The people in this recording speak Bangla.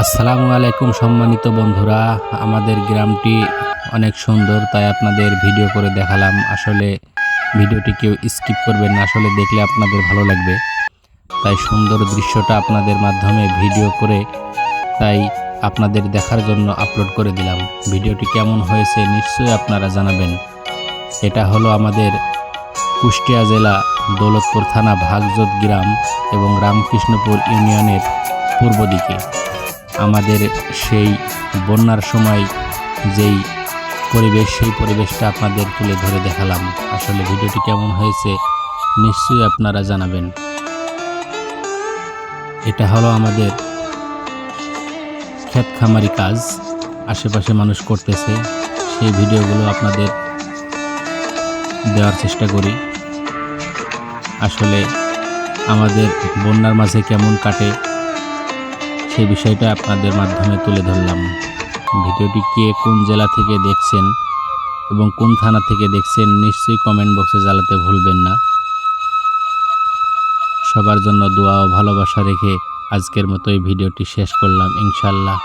আসসালামু আলাইকুম সম্মানিত বন্ধুরা, আমাদের গ্রামটি অনেক সুন্দর, তাই আপনাদের ভিডিও করে দেখালাম। আসলে ভিডিওটি কেউ স্কিপ করবেন না, আসলে দেখলে আপনাদের ভালো লাগবে। তাই সুন্দর দৃশ্যটা আপনাদের মাধ্যমে ভিডিও করে তাই আপনাদের দেখার জন্য আপলোড করে দিলাম। ভিডিওটি কেমন হয়েছে নিশ্চয়ই আপনারা জানাবেন। এটা হলো আমাদের কুষ্টিয়া জেলা দৌলতপুর থানা ভাগজত গ্রাম এবং রামকৃষ্ণপুর ইউনিয়নের পূর্ব দিকে। আমাদের সেই বন্যার সময় যেই পরিবেশ, সেই পরিবেশটা আপনাদের তুলে ধরে দেখালাম। আসলে ভিডিওটি কেমন হয়েছে নিশ্চয়ই আপনারা জানাবেন। এটা হলো আমাদের ক্ষেত খামারি কাজ, আশেপাশে মানুষ করতেছে, সেই ভিডিওগুলো আপনাদের দেওয়ার চেষ্টা করি। আসলে আমাদের বন্যার মাঝে কেমন কাটে সেই বিষয়টা আপনাদের মাধ্যমে তুলে ধরলাম। ভিডিওটি কে কোন জেলা থেকে দেখছেন এবং কোন থানা থেকে দেখছেন নিশ্চয়ই কমেন্ট বক্সে জানাতে ভুলবেন না। সবার জন্য দোয়া ও ভালোবাসা রেখে আজকের মতো এই ভিডিওটি শেষ করলাম, ইনশাআল্লাহ।